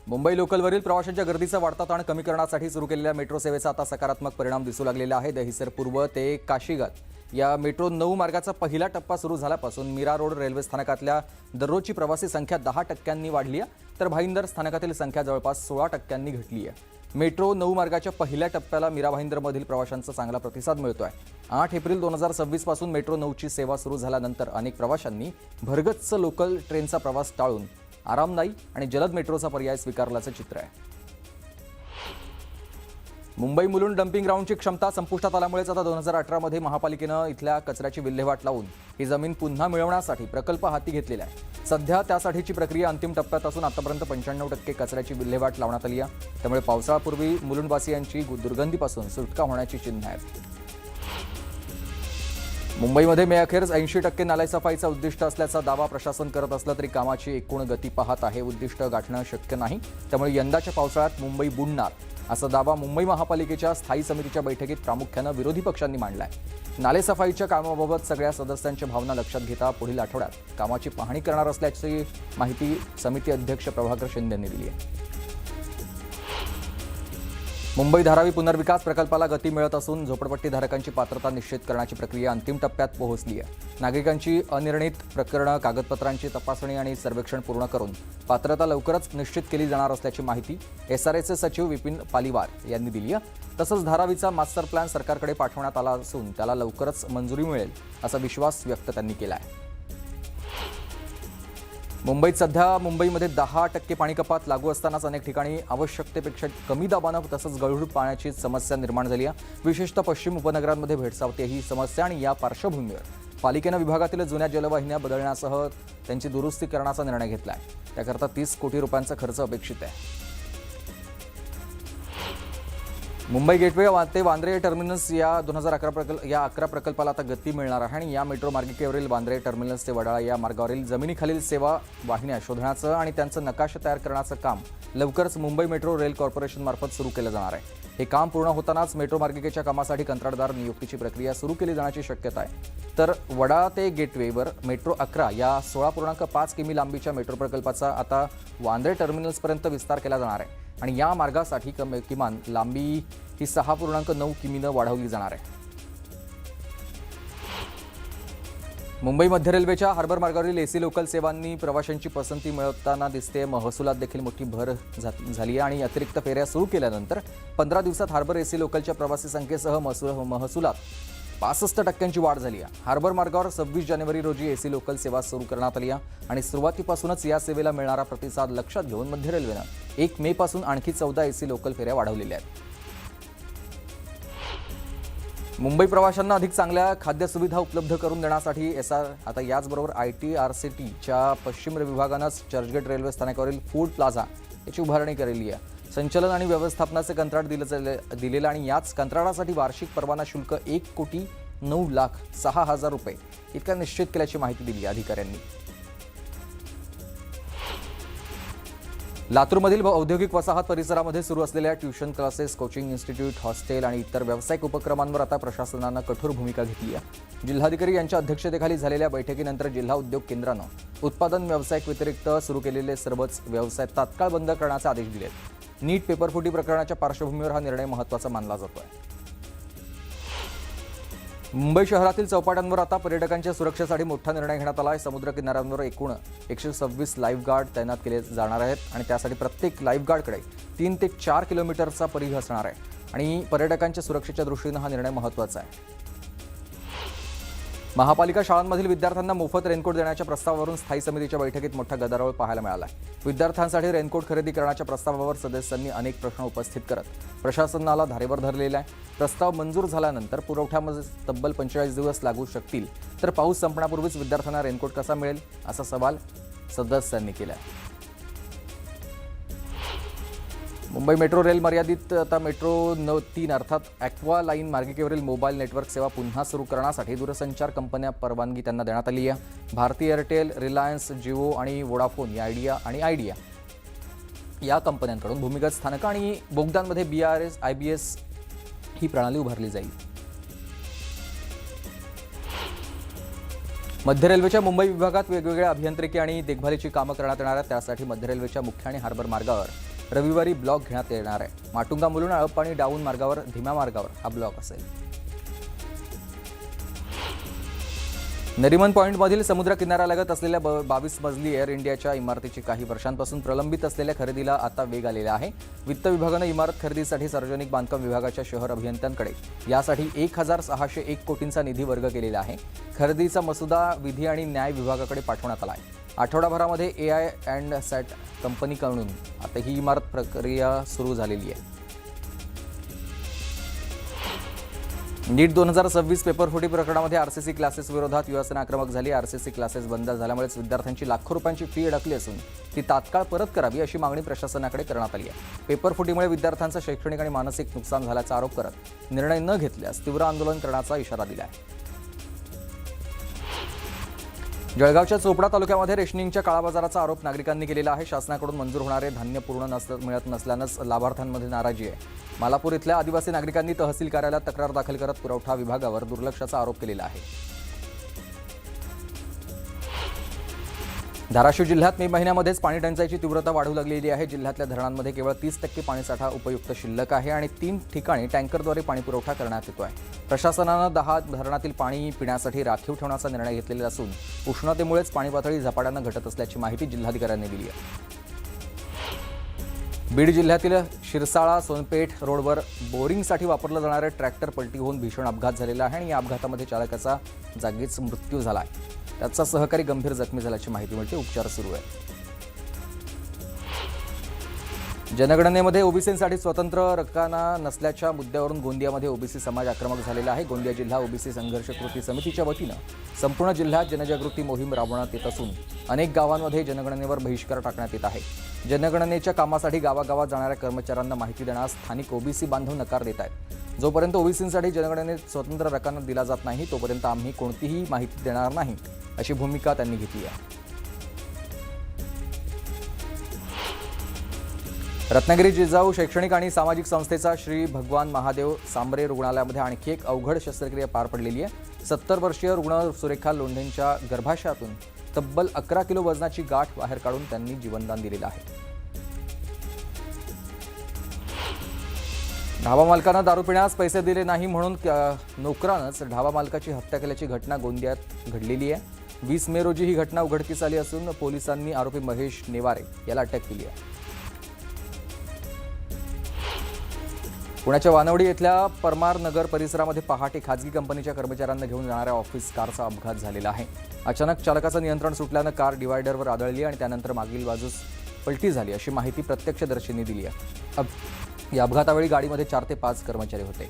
मुंबई लोकलवरील प्रवाशांच्या गर्दीचा वाढता ताण कमी करण्यासाठी सुरू केलेल्या मेट्रो सेवेचा आता सकारात्मक परिणाम दिसू लागलेला आहे। दहिसर पूर्व ते काशीगात या मेट्रो 9 मार्गाचा पहिला टप्पा सुरू झाल्यापासून मीरा रोड रेल्वे स्थानकातल्या दररोजची प्रवासी संख्या 10% वाढली आहे, तर भाईंदर स्थानकातील संख्या जवळपास 16% घटली आहे। मेट्रो 9 मार्गाच्या पहिल्या टप्प्याला मीरा भाईंदरमधील प्रवाशांचा चांगला प्रतिसाद मिळतोय। 8 एप्रिल 2026 पासून मेट्रो 9ची सेवा सुरू झाल्यानंतर अनेक प्रवाशांनी भरगच्च लोकल ट्रेनचा प्रवास टाळून आरामदायी आणि जलद मेट्रोचा पर्याय स्वीकारल्याचं चित्र आहे। मुंबई मुलुंड डम्पिंग ग्राउंडची क्षमता संपुष्टात आल्यामुळेच आता 2018 मध्ये महापालिकेनं इथल्या कचऱ्याची विल्हेवाट लावून ही जमीन पुन्हा मिळवण्यासाठी प्रकल्प हाती घेतलेला आहे। सध्या त्यासाठीची प्रक्रिया अंतिम टप्प्यात असून आतापर्यंत 95% कचऱ्याची विल्हेवाट लावण्यात आली आहे। त्यामुळे पावसाळ्यापूर्वी मुलुंडवासियांची दुर्गंधीपासून सुटका होण्याची चिन्ह आहेत। मुंबईमध्ये मेअखेर 80% नालेसफाईचा उद्दिष्ट असल्याचा दावा प्रशासन करत असला तरी कामाची एकूण गती पाहत आहे उद्दिष्ट गाठणं शक्य नाही। त्यामुळे यंदाच्या पावसाळ्यात मुंबई बुडणार असा दावा मुंबई महापालिकेच्या स्थायी समितीच्या बैठकीत प्रामुख्यानं विरोधी पक्षांनी मांडलाय। नालेसफाईच्या कामाबाबत सगळ्या सदस्यांच्या भावना लक्षात घेता पुढील आठवड्यात कामाची पाहणी करणार असल्याची माहिती समिती अध्यक्ष प्रभाकर शिंदे यांनी दिली आहे। मुंबई धारावी पुनर्विकास प्रकल्पाला गती मिळत असून झोपडपट्टीधारकांची पात्रता निश्चित करण्याची प्रक्रिया अंतिम टप्प्यात पोहोचली आहे। नागरिकांची अनिर्णित प्रकरणं, कागदपत्रांची तपासणी आणि सर्वेक्षण पूर्ण करून पात्रता लवकरच निश्चित केली जाणार असल्याची माहिती एसआरएचे सचिव विपिन पालिवार यांनी दिली आहे। तसंच धारावीचा मास्टर प्लॅन सरकारकडे पाठवण्यात आला असून त्याला लवकरच मंजुरी मिळेल असा विश्वास व्यक्त त्यांनी केला आहे। मुंबईत सध्या मुंबईमध्ये 10% पाणी कपात लागू असतानाच अनेक ठिकाणी आवश्यकतेपेक्षा कमी दाबानं तसंच गळूळ पाण्याची समस्या निर्माण झाली आहे। विशेषतः पश्चिम उपनगरांमध्ये भेडसावते ही समस्या आणि या पार्श्वभूमीवर पालिकेनं विभागातील जुन्या जलवाहिन्या बदलण्यासह त्यांची दुरुस्ती करण्याचा निर्णय घेतला आहे। त्याकरता 30 कोटी रुपयांचा खर्च अपेक्षित आहे। मुंबई गेटवे ते वांद्रे टर्मिनस या 11 प्रकल्पाला आता गती मिळणार आहे आणि या मेट्रो मार्गिकेवरील वांद्रे टर्मिनस ते वडाळा या मार्गावरील जमिनीखालील सेवा वाहिन्या शोधण्याचं आणि त्यांचं नकाशा तयार करण्याचं काम लवकरच मुंबई मेट्रो रेल कॉर्पोरेशन मार्फत सुरू केलं जाणार आहे। हे काम पूर्ण होतानाच मेट्रो मार्गिकेच्या कामासाठी कंत्राटदार नियुक्तीची प्रक्रिया सुरू केली जाण्याची शक्यता आहे। तर वडाळा ते गेटवेवर मेट्रो 11 या 16.5 किमी लांबीच्या मेट्रो प्रकल्पाचा आता वांद्रे टर्मिनसपर्यंत विस्तार केला जाणार आहे आणि या मार्गासाठी किमान लांबी ही 6.9 किमीनं वाढवली जाणार आहे। मुंबई मध्य रेल्वेच्या हार्बर मार्गावरील एसी लोकल सेवांनी प्रवाशांची पसंती मिळवताना दिसते। महसुलात देखील मोठी भर झाली आणि अतिरिक्त फेऱ्या सुरू केल्यानंतर 15 दिवसात हार्बर एसी लोकलच्या प्रवासी संख्येसह महसुलात 65% वाढ झाली आहे। हार्बर मार्गावर 26 जानेवारी रोजी एसी लोकल सेवा सुरू करण्यात आली आहे आणि सुरुवातीपासूनच या सेवेला मिळणारा प्रतिसाद लक्षात घेऊन मध्य रेल्वेनं 1 मे पासून आणखी 14 एसी लोकल फेऱ्या वाढवलेल्या आहेत। मुंबई प्रवाशांना अधिक चांगल्या खाद्यसुविधा उपलब्ध करून देण्यासाठी आता याचबरोबर ITRCTच्या पश्चिम विभागानंच चर्चगेट रेल्वे स्थानकावरील फूड प्लाझा याची उभारणी केलेली आहे। संचालन आणि व्यवस्थापनाचे कंत्राट दिलेलं आणि याच कंत्राटासाठी वार्षिक परवाना शुल्क 1,09,06,000 रुपये इतका निश्चित केल्याची माहिती दिली अधिकाऱ्यांनी। लातूरमधील औद्योगिक वसाहत परिसरामध्ये सुरू असलेल्या tuition classes, coaching institute, hostel आणि इतर व्यावसायिक उपक्रमांवर आता प्रशासनानं कठोर भूमिका घेतली आहे। जिल्हाधिकारी यांच्या अध्यक्षतेखाली झालेल्या बैठकीनंतर जिल्हा उद्योग केंद्रानं उत्पादन व्यावसायिक व्यतिरिक्त सुरू केलेले सर्वच व्यवसाय तात्काळ बंद करण्याचे आदेश दिले आहेत। नीट पेपरफुटी प्रकरणाच्या पार्श्वभूमीवर हा निर्णय महत्त्वाचा मानला जातोय। मुंबई शहरातील चौपाट्यांवर आता पर्यटकांच्या सुरक्षेसाठी मोठा निर्णय घेण्यात आला आहे। समुद्र किनाऱ्यांवर एकूण 126 लाईफगार्ड तैनात केले जाणार आहेत आणि त्यासाठी प्रत्येक लाईफगार्डकडे 3 ते 4 किलोमीटरचा परिघ असणार आहे आणि पर्यटकांच्या सुरक्षेच्या दृष्टीनं हा निर्णय महत्त्वाचा आहे। महापालिका शाळांमधील विद्यार्थ्यांना मोफत रेनकोट देण्याच्या प्रस्तावावरून स्थायी समितीच्या बैठकीत मोठा गदारोळ पाहायला मिळाला आहे। विद्यार्थ्यांसाठी रेनकोट खरेदी करण्याच्या प्रस्तावावर सदस्यांनी अनेक प्रश्न उपस्थित करत प्रशासनाला धारेवर धरलेला आहे। प्रस्ताव मंजूर झाल्यानंतर पुरवठ्यामध्ये तब्बल 45 दिवस लागू शकतील, तर पाऊस संपण्यापूर्वीच विद्यार्थ्यांना रेनकोट कसा मिळेल असा सवाल सदस्यांनी केला आहे। मुंबई मेट्रो रेल मर्यादित आता मेट्रो 3 अर्थात ॲक्वा लाईन मार्गिकेवरील मोबाईल नेटवर्क सेवा पुन्हा सुरू करण्यासाठी दूरसंचार कंपन्या परवानगी त्यांना देण्यात आली आहे। भारती एअरटेल, रिलायन्स, जिओ आणि वोडाफोन या आयडिया या कंपन्यांकडून भूमिगत स्थानकं आणि बोगद्यांमध्ये BRS IBS ही प्रणाली उभारली जाईल। मध्य रेल्वेच्या मुंबई विभागात वेगवेगळ्या अभियांत्रिकी आणि देखभालीची कामं करण्यात येणार आहेत। त्यासाठी मध्य रेल्वेच्या मुख्य आणि हार्बर मार्गावर रविवारी ब्लॉक घेण्यात येणार आहे. माटुंगा मुलुंड आळपाणी डाऊन मार्गावर धीम्या मार्गावर हा ब्लॉक असेल. नरिमन पॉईंटमधील समुद्र किनाऱ्यालगत असलेल्या 22 मजली एअर इंडियाच्या इमारतीची काही वर्षांपासून प्रलंबित असलेल्या खरेदीला आता वेग आलेला आहे. वित्त विभागानं इमारत खरेदीसाठी सार्वजनिक बांधकाम विभागाच्या शहर अभियंत्यांकडे यासाठी 1,601 कोटींचा निधी वर्ग केलेला आहे. खरेदीचा मसुदा विधी आणि न्याय विभागाकडे पाठवण्यात आला आहे. आठवडाभरामध्ये AI&SAT कंपनीकडून आता ही इमारत प्रक्रिया सुरू झालेली आहे. नीट 2026 पेपरफुटी प्रकरणामध्ये RCC क्लासेस विरोधात युवासेना आक्रमक झाली. RCC क्लासेस बंद झाल्यामुळेच विद्यार्थ्यांची लाखो रुपयांची फी अडकली असून ती तात्काळ परत करावी अशी मागणी प्रशासनाकडे करण्यात आली आहे. पेपरफुटीमुळे विद्यार्थ्यांचं शैक्षणिक आणि मानसिक नुकसान झाल्याचा आरोप करत निर्णय न घेतल्यास तीव्र आंदोलन करण्याचा इशारा दिला आहे. जळगावच्या चोपडा तालुक्यामध्ये रेशनिंगच्या काळाबाजाराचा आरोप नागरिकांनी केलेला आहे. शासनाकडून मंजूर होणारे धान्य पूर्ण मिळत नसल्यानंच लाभार्थ्यांमध्ये नाराजी आहे. मालापूर इथल्या आदिवासी नागरिकांनी तहसील कार्यालयात तक्रार दाखल करत पुरवठा विभागावर दुर्लक्षाचा आरोप केलेला आहे. धाराशिव जिल्ह्यात मे महिन्यामध्येच पाणी टंचाईची तीव्रता वाढू लागलेली आहे. जिल्ह्यातल्या धरणांमध्ये केवळ 30% पाणीसाठा उपयुक्त शिल्लक आहे आणि 3 ठिकाणी टँकरद्वारे पाणी पुरवठा करण्यात येतो आहे. प्रशासनानं 10 धरणातील पाणी पिण्यासाठी राखीव ठेवण्याचा निर्णय घेतलेला असून उष्णतेमुळेच पाणी पातळी झपाट्यानं घटत असल्याची माहिती जिल्हाधिकाऱ्यांनी दिली आहे. बीड जिल्ह्यातील शिरसाळा सोनपेठ रोडवर बोरिंगसाठी वापरलं जाणारं ट्रॅक्टर पलटी होऊन भीषण अपघात झालेला आहे आणि या अपघातामध्ये चालकाचा जागीच मृत्यू झाला आहे. त्याचा सहकारी गंभीर जखमी झाल्याची माहिती मिळते. उपचार सुरू आहे. जनगणनेमध्ये ओबीसींसाठी स्वतंत्र रकाना नसल्याच्या मुद्द्यावरून गोंदियामध्ये ओबीसी समाज आक्रमक झालेला आहे. गोंदिया जिल्हा ओबीसी संघर्ष कृती समितीच्या वतीनं संपूर्ण जिल्ह्यात जनजागृती मोहीम राबवण्यात येत असून अनेक गावांमध्ये जनगणनेवर बहिष्कार टाकण्यात येत आहे. जनगणनेच्या कामासाठी गावागावात जाणाऱ्या कर्मचाऱ्यांना माहिती देण्यास स्थानिक ओबीसी बांधव नकार देत आहेत. जोपर्यंत ओबीसींसाठी जनगणनेत स्वतंत्र रकाना दिला जात नाही तोपर्यंत आम्ही कोणतीही माहिती देणार नाही अशी भूमिका त्यांनी घेतली आहे. रत्नागिरी जिजाऊ शैक्षणिक आणि सामाजिक संस्थेचा श्री भगवान महादेव सांबरे रुग्णालयामध्ये आणखी एक अवघड शस्त्रक्रिया पार पडलेली आहे. 70 वर्षीय रुग्ण सुरेखा लोंढेंच्या गर्भाशयातून तब्बल 11 किलो वजनाची गाठ बाहेर काढून त्यांनी जीवनदान दिलेलं आहे. ढाबा मालकांना दारू पिण्यास पैसे दिले नाही म्हणून नोकरानंच ढाबा मालकाची हत्या केल्याची घटना गोंदियात घडलेली आहे. 20 मे रोजी ही घटना उघडकीस आली असून पोलिसांनी आरोपी महेश नेवारे याला अटक केली आहे. पुण्याच्या वानवडी येथल्या परमार नगर परिसरामध्ये पहाटे खाजगी कंपनीच्या कर्मचाऱ्यांना घेऊन जाणाऱ्या ऑफिस कारचा अपघात झालेला आहे. अचानक चालकाचं नियंत्रण सुटल्यानं कार डिवायडरवर आदळली आणि त्यानंतर मागील बाजूस पलटी झाली अशी माहिती प्रत्यक्षदर्शींनी दिली आहे. या अपघातावेळी गाडीमध्ये 4 ते 5 कर्मचारी होते.